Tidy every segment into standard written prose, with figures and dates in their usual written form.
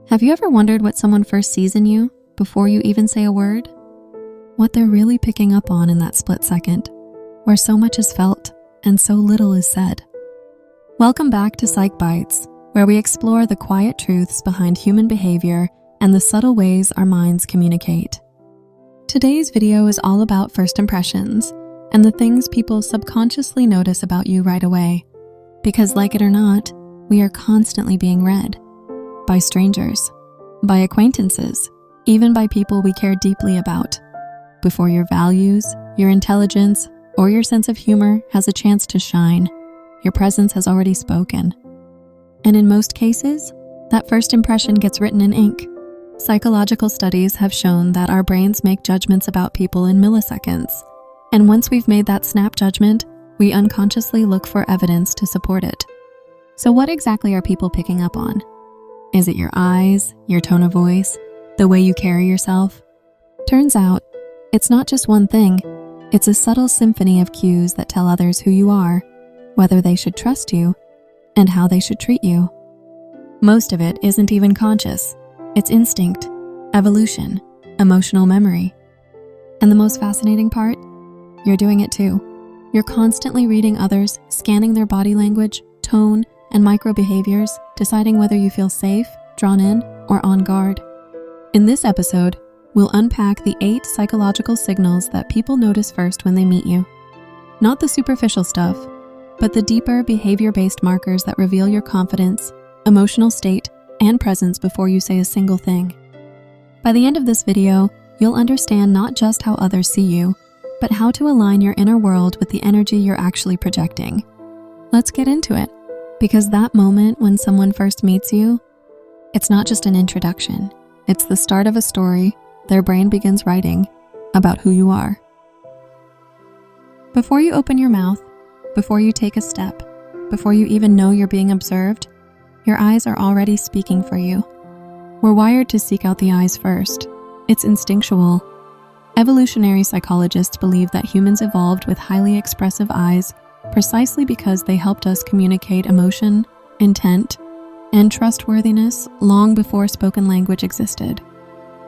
Have you ever wondered what someone first sees in you before you even say a word? What they're really picking up on in that split second, where so much is felt and so little is said. Welcome back to PsychBytes, where we explore the quiet truths behind human behavior and the subtle ways our minds communicate. Today's video is all about first impressions and the things people subconsciously notice about you right away. Because like it or not, we are constantly being read. By strangers, by acquaintances, even by people we care deeply about, before your values, your intelligence, or your sense of humor has a chance to shine. Your presence has already spoken. And in most cases, that first impression gets written in ink. Psychological studies have shown that our brains make judgments about people in milliseconds. And once we've made that snap judgment, we unconsciously look for evidence to support it. So what exactly are people picking up on? Is it your eyes, your tone of voice, the way you carry yourself? Turns out, it's not just one thing. It's a subtle symphony of cues that tell others who you are, whether they should trust you, and how they should treat you. Most of it isn't even conscious. It's instinct, evolution, emotional memory. And the most fascinating part? You're doing it too. You're constantly reading others, scanning their body language, tone, and micro behaviors, deciding whether you feel safe, drawn in, or on guard. In this episode, we'll unpack the 8 psychological signals that people notice first when they meet you. Not the superficial stuff, but the deeper behavior-based markers that reveal your confidence, emotional state, and presence before you say a single thing. By the end of this video, you'll understand not just how others see you, but how to align your inner world with the energy you're actually projecting. Let's get into it. Because that moment when someone first meets you, it's not just an introduction. It's the start of a story their brain begins writing about who you are. Before you open your mouth, before you take a step, before you even know you're being observed, your eyes are already speaking for you. We're wired to seek out the eyes first. It's instinctual. Evolutionary psychologists believe that humans evolved with highly expressive eyes precisely because they helped us communicate emotion, intent, and trustworthiness long before spoken language existed.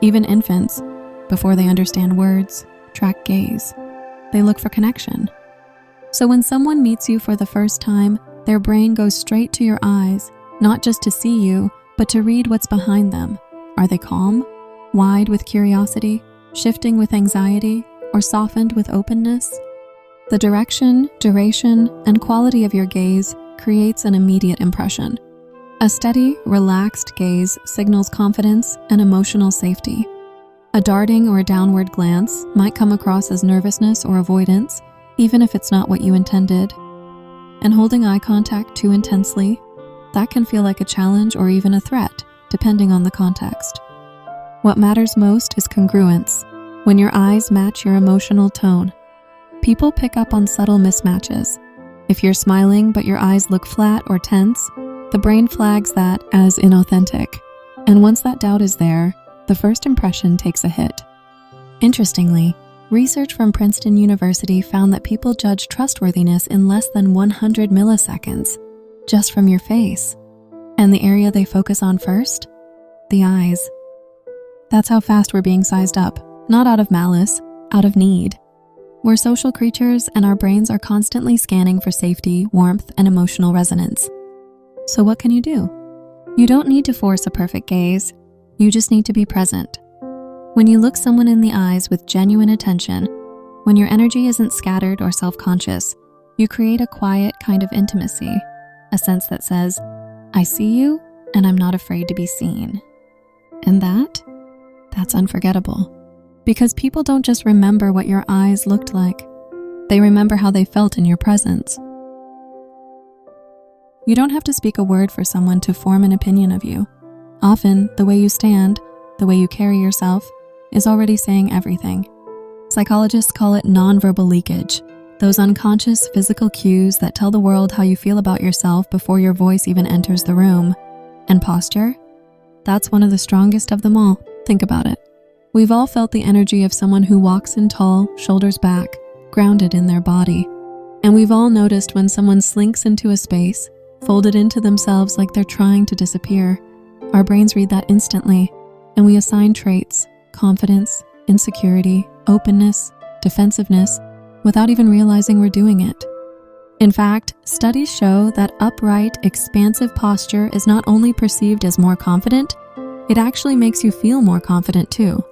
Even infants, before they understand words, track gaze. They look for connection. So when someone meets you for the first time, their brain goes straight to your eyes, not just to see you, but to read what's behind them. Are they calm, wide with curiosity, shifting with anxiety, or softened with openness? The direction, duration, and quality of your gaze creates an immediate impression. A steady, relaxed gaze signals confidence and emotional safety. A darting or downward glance might come across as nervousness or avoidance, even if it's not what you intended. And holding eye contact too intensely, that can feel like a challenge or even a threat, depending on the context. What matters most is congruence, when your eyes match your emotional tone. People pick up on subtle mismatches. If you're smiling but your eyes look flat or tense, the brain flags that as inauthentic. And once that doubt is there, the first impression takes a hit. Interestingly, research from Princeton University found that people judge trustworthiness in less than 100 milliseconds, just from your face. And the area they focus on first? The eyes. That's how fast we're being sized up, not out of malice, out of need. We're social creatures and our brains are constantly scanning for safety, warmth, and emotional resonance. So what can you do? You don't need to force a perfect gaze. You just need to be present. When you look someone in the eyes with genuine attention, when your energy isn't scattered or self-conscious, you create a quiet kind of intimacy, a sense that says, I see you and I'm not afraid to be seen. And that's unforgettable. Because people don't just remember what your eyes looked like. They remember how they felt in your presence. You don't have to speak a word for someone to form an opinion of you. Often, the way you stand, the way you carry yourself, is already saying everything. Psychologists call it nonverbal leakage, those unconscious physical cues that tell the world how you feel about yourself before your voice even enters the room. And posture? That's one of the strongest of them all. Think about it. We've all felt the energy of someone who walks in tall, shoulders back, grounded in their body. And we've all noticed when someone slinks into a space, folded into themselves like they're trying to disappear, Our brains read that instantly, and we assign traits, confidence, insecurity, openness, defensiveness, without even realizing we're doing it. In fact, studies show that upright, expansive posture is not only perceived as more confident, it actually makes you feel more confident too.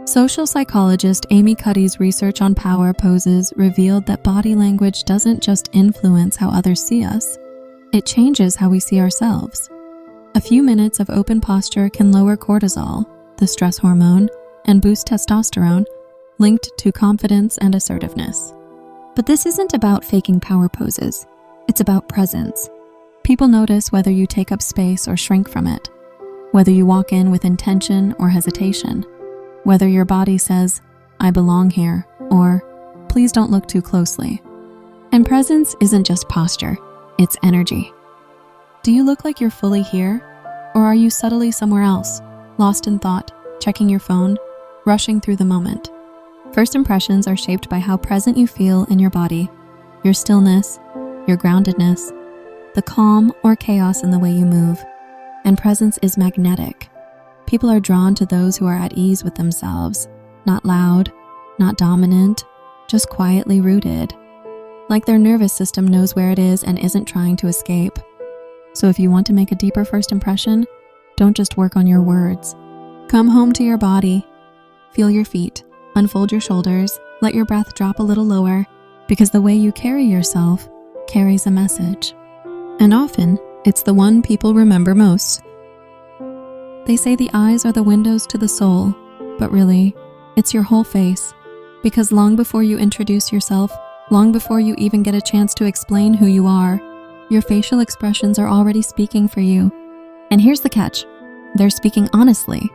Social psychologist Amy Cuddy's research on power poses revealed that body language doesn't just influence how others see us, it changes how we see ourselves. A few minutes of open posture can lower cortisol, the stress hormone, and boost testosterone, linked to confidence and assertiveness. But this isn't about faking power poses. It's about presence. People notice whether you take up space or shrink from it, whether you walk in with intention or hesitation, whether your body says, "I belong here," or "Please don't look too closely." And presence isn't just posture, it's energy. Do you look like you're fully here? Or are you subtly somewhere else, lost in thought, checking your phone, rushing through the moment? First impressions are shaped by how present you feel in your body, your stillness, your groundedness, the calm or chaos in the way you move. And presence is magnetic. People are drawn to those who are at ease with themselves, not loud, not dominant, just quietly rooted. Like their nervous system knows where it is and isn't trying to escape. So if you want to make a deeper first impression, don't just work on your words. Come home to your body, feel your feet, unfold your shoulders, let your breath drop a little lower, because the way you carry yourself carries a message. And often, it's the one people remember most. They say the eyes are the windows to the soul, but really, it's your whole face. Because long before you introduce yourself, long before you even get a chance to explain who you are, your facial expressions are already speaking for you. And here's the catch. They're speaking honestly.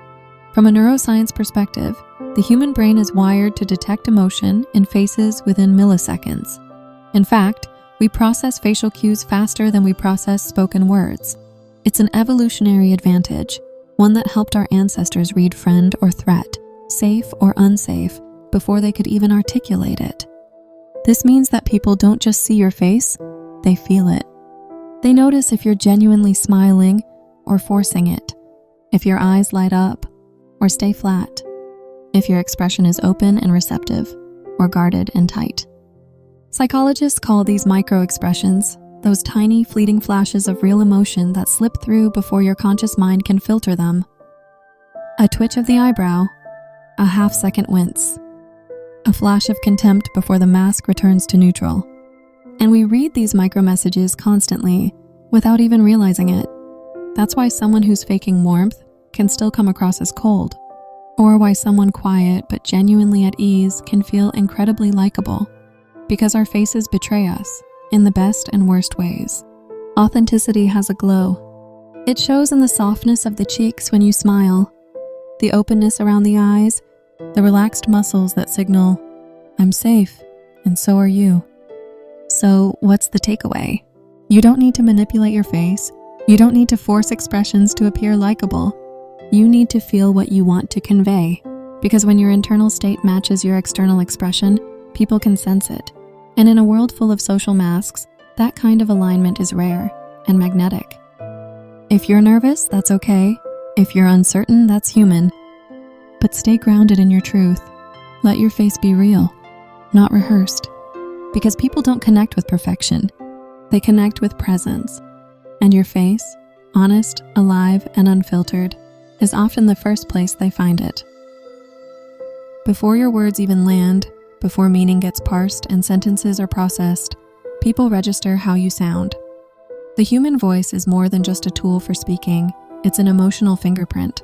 From a neuroscience perspective, the human brain is wired to detect emotion in faces within milliseconds. In fact, we process facial cues faster than we process spoken words. It's an evolutionary advantage, one that helped our ancestors read friend or threat, safe or unsafe, before they could even articulate it. This means that people don't just see your face, they feel it. They notice if you're genuinely smiling or forcing it, if your eyes light up or stay flat, if your expression is open and receptive or guarded and tight. Psychologists call these micro-expressions, those tiny fleeting flashes of real emotion that slip through before your conscious mind can filter them. A twitch of the eyebrow, a half-second wince, a flash of contempt before the mask returns to neutral. And we read these micro-messages constantly without even realizing it. That's why someone who's faking warmth can still come across as cold, or why someone quiet but genuinely at ease can feel incredibly likable, because our faces betray us in the best and worst ways. Authenticity has a glow. It shows in the softness of the cheeks when you smile, the openness around the eyes, the relaxed muscles that signal, "I'm safe, and so are you." So what's the takeaway? You don't need to manipulate your face. You don't need to force expressions to appear likable. You need to feel what you want to convey, because when your internal state matches your external expression, people can sense it. And in a world full of social masks, that kind of alignment is rare and magnetic. If you're nervous, that's okay. If you're uncertain, that's human. But stay grounded in your truth. Let your face be real, not rehearsed. Because people don't connect with perfection. They connect with presence. And your face, honest, alive, and unfiltered, is often the first place they find it. Before your words even land, before meaning gets parsed and sentences are processed, people register how you sound. The human voice is more than just a tool for speaking, it's an emotional fingerprint.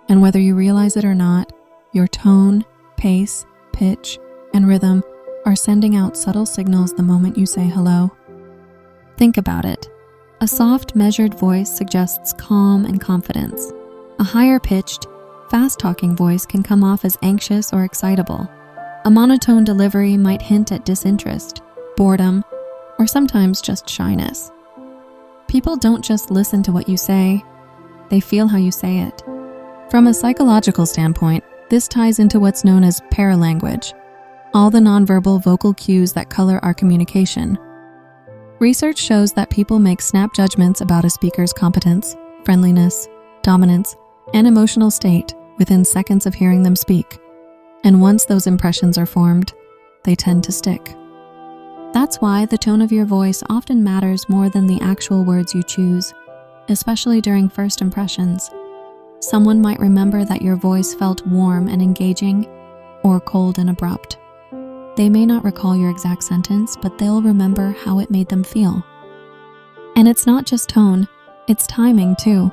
And whether you realize it or not, your tone, pace, pitch, and rhythm are sending out subtle signals the moment you say hello. Think about it. A soft, measured voice suggests calm and confidence. A higher-pitched, fast-talking voice can come off as anxious or excitable. A monotone delivery might hint at disinterest, boredom, or sometimes just shyness. People don't just listen to what you say, they feel how you say it. From a psychological standpoint, this ties into what's known as paralanguage, all the nonverbal vocal cues that color our communication. Research shows that people make snap judgments about a speaker's competence, friendliness, dominance, and emotional state within seconds of hearing them speak. And once those impressions are formed, they tend to stick. That's why the tone of your voice often matters more than the actual words you choose, especially during first impressions. Someone might remember that your voice felt warm and engaging, or cold and abrupt. They may not recall your exact sentence, but they'll remember how it made them feel. And it's not just tone, it's timing too.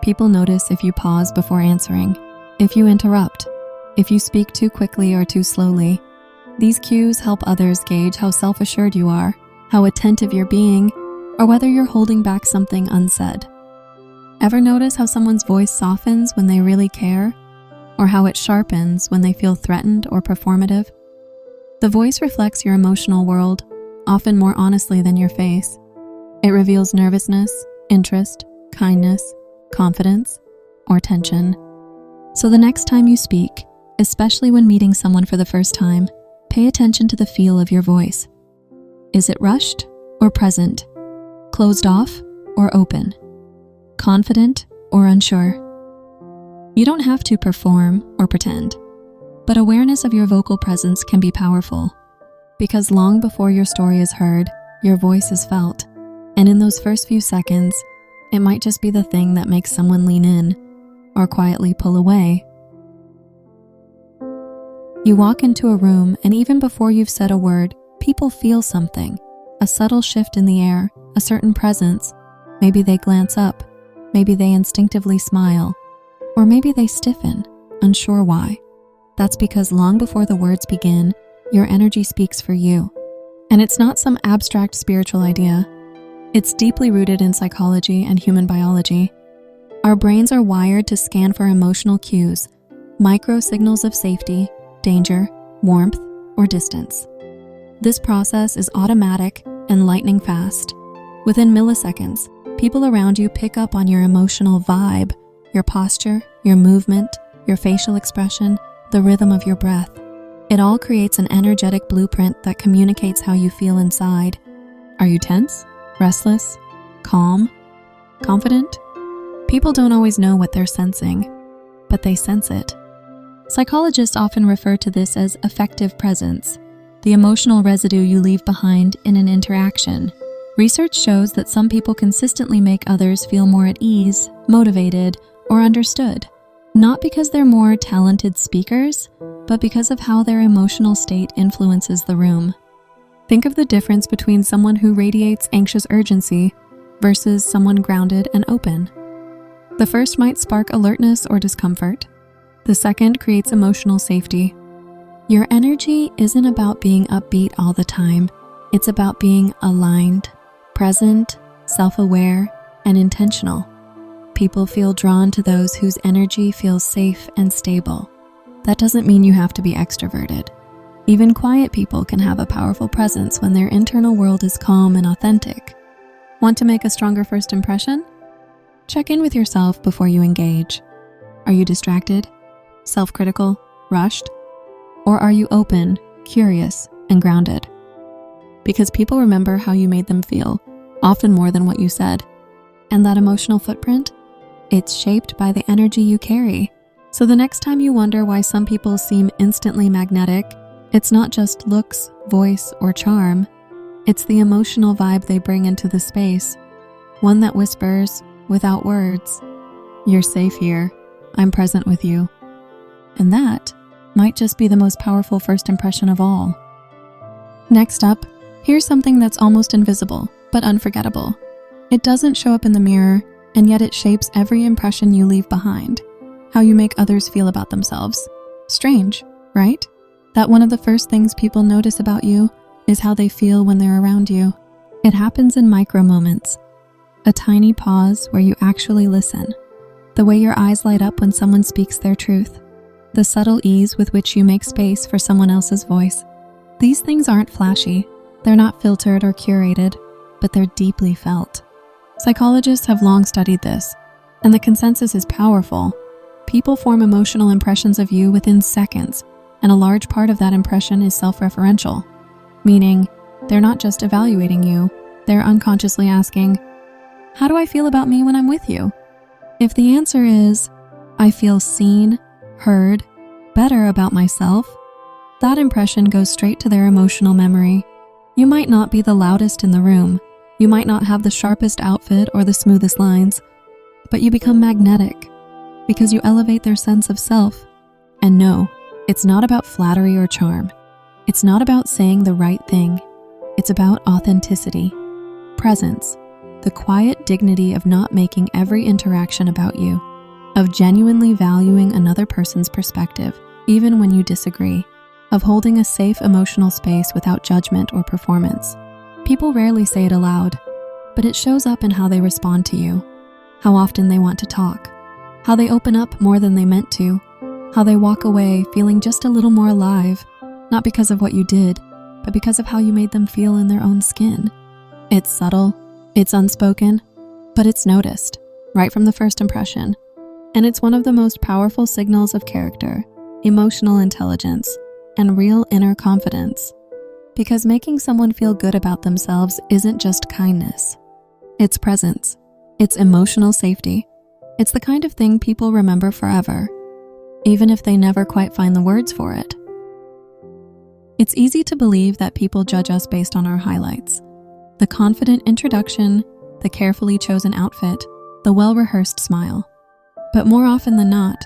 People notice if you pause before answering, if you interrupt, if you speak too quickly or too slowly. These cues help others gauge how self-assured you are, how attentive you're being, or whether you're holding back something unsaid. Ever notice how someone's voice softens when they really care, or how it sharpens when they feel threatened or performative? The voice reflects your emotional world, often more honestly than your face. It reveals nervousness, interest, kindness, confidence, or tension. So the next time you speak, especially when meeting someone for the first time, pay attention to the feel of your voice. Is it rushed or present? Closed off or open? Confident or unsure? You don't have to perform or pretend, but awareness of your vocal presence can be powerful, because long before your story is heard, your voice is felt, and in those first few seconds, it might just be the thing that makes someone lean in or quietly pull away. You walk into a room, and even before you've said a word, people feel something, a subtle shift in the air, a certain presence. Maybe they glance up, maybe they instinctively smile, or maybe they stiffen, unsure why. That's because long before the words begin, your energy speaks for you. And it's not some abstract spiritual idea. It's deeply rooted in psychology and human biology. Our brains are wired to scan for emotional cues, micro signals of safety, danger, warmth, or distance. This process is automatic and lightning fast. Within milliseconds, people around you pick up on your emotional vibe, your posture, your movement, your facial expression, the rhythm of your breath. It all creates an energetic blueprint that communicates how you feel inside. Are you tense, restless, calm, confident? People don't always know what they're sensing, but they sense it. Psychologists often refer to this as affective presence, the emotional residue you leave behind in an interaction. Research shows that some people consistently make others feel more at ease, motivated, or understood, not because they're more talented speakers, but because of how their emotional state influences the room. Think of the difference between someone who radiates anxious urgency versus someone grounded and open. The first might spark alertness or discomfort. The second creates emotional safety. Your energy isn't about being upbeat all the time. It's about being aligned, present, self-aware, and intentional. People feel drawn to those whose energy feels safe and stable. That doesn't mean you have to be extroverted. Even quiet people can have a powerful presence when their internal world is calm and authentic. Want to make a stronger first impression? Check in with yourself before you engage. Are you distracted, self-critical, rushed? Or are you open, curious, and grounded? Because people remember how you made them feel, often more than what you said. And that emotional footprint? It's shaped by the energy you carry. So the next time you wonder why some people seem instantly magnetic, it's not just looks, voice, or charm. It's the emotional vibe they bring into the space. One that whispers, without words, "You're safe here. I'm present with you." And that might just be the most powerful first impression of all. Next up, here's something that's almost invisible, but unforgettable. It doesn't show up in the mirror, and yet it shapes every impression you leave behind. How you make others feel about themselves. Strange, right? That one of the first things people notice about you is how they feel when they're around you. It happens in micro moments. A tiny pause where you actually listen. The way your eyes light up when someone speaks their truth. The subtle ease with which you make space for someone else's voice. These things aren't flashy. They're not filtered or curated, but they're deeply felt. Psychologists have long studied this, and the consensus is powerful. People form emotional impressions of you within seconds, and a large part of that impression is self-referential, meaning they're not just evaluating you, they're unconsciously asking, "How do I feel about me when I'm with you?" If the answer is, I feel seen, heard, better about myself, that impression goes straight to their emotional memory. You might not be the loudest in the room, you might not have the sharpest outfit or the smoothest lines, but you become magnetic because you elevate their sense of self. And no, it's not about flattery or charm. It's not about saying the right thing. It's about authenticity, presence, the quiet dignity of not making every interaction about you, of genuinely valuing another person's perspective, even when you disagree, of holding a safe emotional space without judgment or performance. People rarely say it aloud, but it shows up in how they respond to you, how often they want to talk, how they open up more than they meant to, how they walk away feeling just a little more alive, not because of what you did, but because of how you made them feel in their own skin. It's subtle, it's unspoken, but it's noticed, right from the first impression. And it's one of the most powerful signals of character, emotional intelligence, and real inner confidence. Because making someone feel good about themselves isn't just kindness. It's presence. It's emotional safety. It's the kind of thing people remember forever, even if they never quite find the words for it. It's easy to believe that people judge us based on our highlights. The confident introduction, the carefully chosen outfit, the well-rehearsed smile. But more often than not,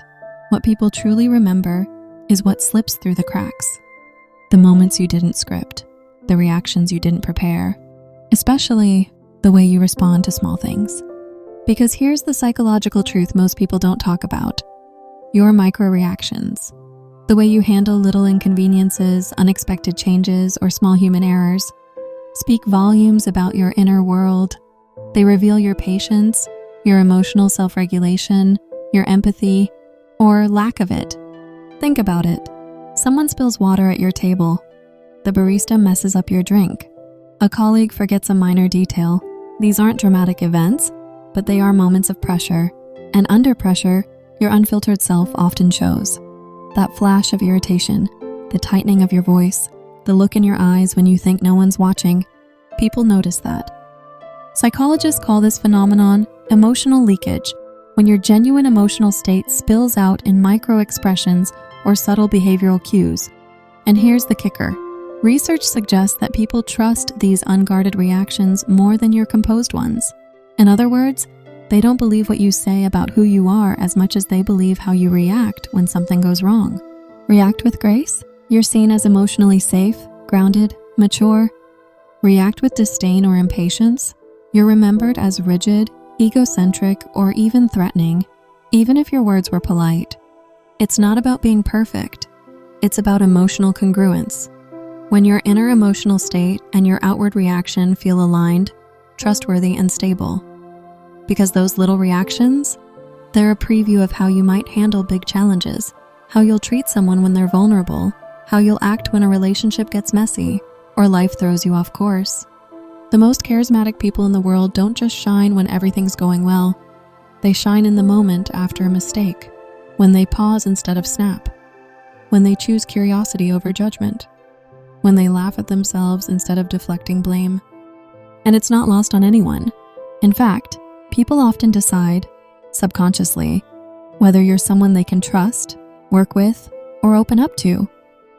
what people truly remember is what slips through the cracks. The moments you didn't script, the reactions you didn't prepare, especially the way you respond to small things. Because here's the psychological truth most people don't talk about. Your micro-reactions, the way you handle little inconveniences, unexpected changes, or small human errors, speak volumes about your inner world. They reveal your patience, your emotional self-regulation, your empathy, or lack of it. Think about it. Someone spills water at your table. The barista messes up your drink. A colleague forgets a minor detail. These aren't dramatic events, but they are moments of pressure. And under pressure, your unfiltered self often shows. That flash of irritation, the tightening of your voice, the look in your eyes when you think no one's watching. People notice that. Psychologists call this phenomenon emotional leakage, when your genuine emotional state spills out in micro-expressions or subtle behavioral cues. And here's the kicker. Research suggests that people trust these unguarded reactions more than your composed ones. In other words, they don't believe what you say about who you are as much as they believe how you react when something goes wrong. React with grace? You're seen as emotionally safe, grounded, mature. React with disdain or impatience? You're remembered as rigid, egocentric, or even threatening, even if your words were polite. It's not about being perfect. It's about emotional congruence. When your inner emotional state and your outward reaction feel aligned, trustworthy, and stable. Because those little reactions, they're a preview of how you might handle big challenges, how you'll treat someone when they're vulnerable, how you'll act when a relationship gets messy, or life throws you off course. The most charismatic people in the world don't just shine when everything's going well. They shine in the moment after a mistake, when they pause instead of snap, when they choose curiosity over judgment, when they laugh at themselves instead of deflecting blame. And it's not lost on anyone. In fact, people often decide, subconsciously, whether you're someone they can trust, work with, or open up to,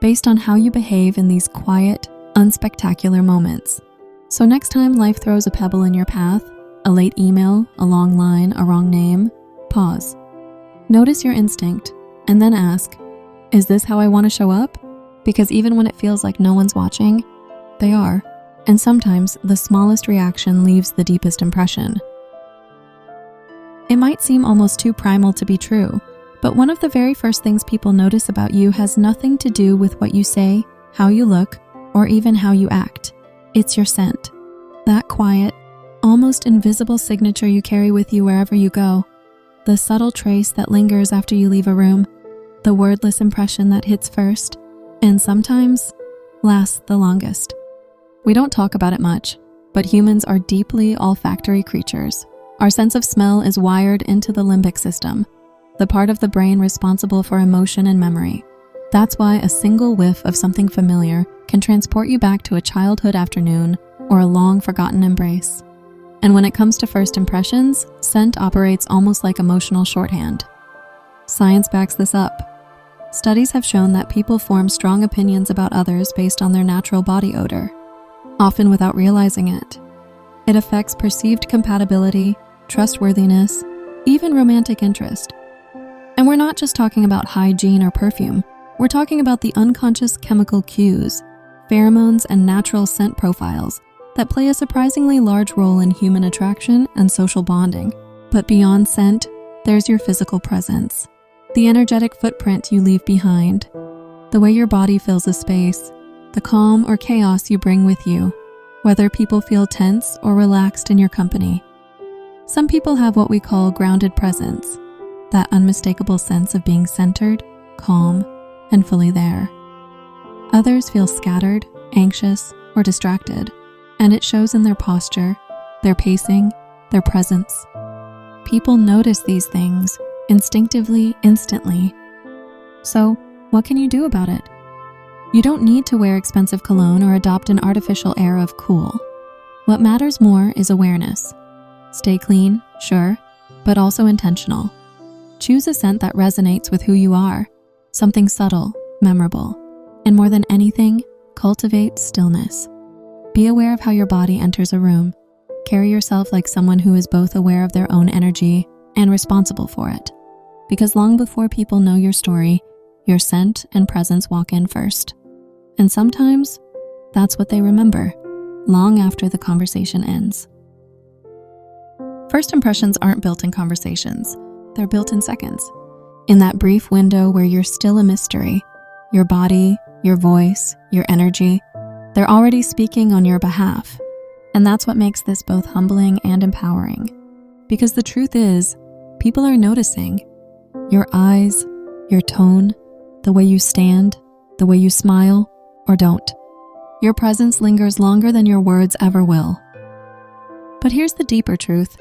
based on how you behave in these quiet, unspectacular moments. So next time life throws a pebble in your path, a late email, a long line, a wrong name, pause. Notice your instinct, and then ask, is this how I want to show up? Because even when it feels like no one's watching, they are. And sometimes the smallest reaction leaves the deepest impression. It might seem almost too primal to be true, but one of the very first things people notice about you has nothing to do with what you say, how you look, or even how you act. It's your scent. That quiet, almost invisible signature you carry with you wherever you go. The subtle trace that lingers after you leave a room. The wordless impression that hits first, and sometimes lasts the longest. We don't talk about it much, but humans are deeply olfactory creatures. Our sense of smell is wired into the limbic system, the part of the brain responsible for emotion and memory. That's why a single whiff of something familiar can transport you back to a childhood afternoon or a long-forgotten embrace. And when it comes to first impressions, scent operates almost like emotional shorthand. Science backs this up. Studies have shown that people form strong opinions about others based on their natural body odor, often without realizing it. It affects perceived compatibility, trustworthiness, even romantic interest. And we're not just talking about hygiene or perfume. We're talking about the unconscious chemical cues, pheromones, and natural scent profiles that play a surprisingly large role in human attraction and social bonding. But beyond scent, there's your physical presence, the energetic footprint you leave behind, the way your body fills a space, the calm or chaos you bring with you, whether people feel tense or relaxed in your company. Some people have what we call grounded presence, that unmistakable sense of being centered, calm, and fully there. Others feel scattered, anxious, or distracted, and it shows in their posture, their pacing, their presence. People notice these things instinctively, instantly. So, what can you do about it? You don't need to wear expensive cologne or adopt an artificial air of cool. What matters more is awareness. Stay clean, sure, but also intentional. Choose a scent that resonates with who you are, something subtle, memorable, and more than anything, cultivate stillness. Be aware of how your body enters a room. Carry yourself like someone who is both aware of their own energy and responsible for it. Because long before people know your story, your scent and presence walk in first. And sometimes, that's what they remember, long after the conversation ends. First impressions aren't built in conversations. They're built in seconds. In that brief window where you're still a mystery, your body, your voice, your energy, they're already speaking on your behalf. And that's what makes this both humbling and empowering. Because the truth is, people are noticing your eyes, your tone, the way you stand, the way you smile or don't. Your presence lingers longer than your words ever will. But here's the deeper truth.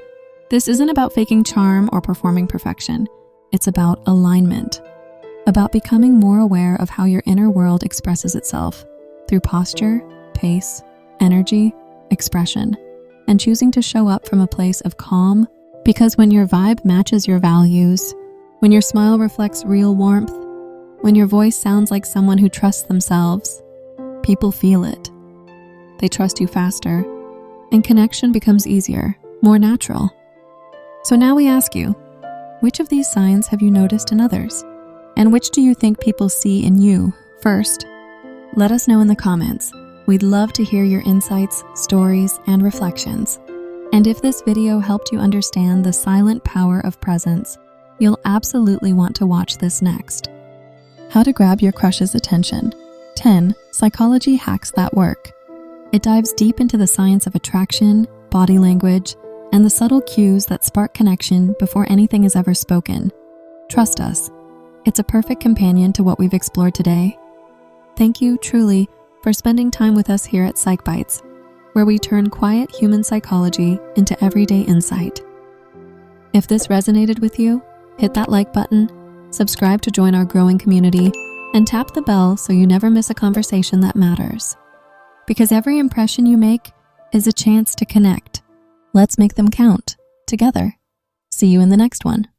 This isn't about faking charm or performing perfection. It's about alignment, about becoming more aware of how your inner world expresses itself through posture, pace, energy, expression, and choosing to show up from a place of calm. Because when your vibe matches your values, when your smile reflects real warmth, when your voice sounds like someone who trusts themselves, people feel it. They trust you faster, and connection becomes easier, more natural. So now we ask you, which of these signs have you noticed in others? And which do you think people see in you first? Let us know in the comments. We'd love to hear your insights, stories, and reflections. And if this video helped you understand the silent power of presence, you'll absolutely want to watch this next. How to grab your crush's attention. 10 psychology hacks that work. It dives deep into the science of attraction, body language, and the subtle cues that spark connection before anything is ever spoken. Trust us, it's a perfect companion to what we've explored today. Thank you, truly, for spending time with us here at PsychBytes, where we turn quiet human psychology into everyday insight. If this resonated with you, hit that like button, subscribe to join our growing community, and tap the bell so you never miss a conversation that matters. Because every impression you make is a chance to connect. Let's make them count, together. See you in the next one.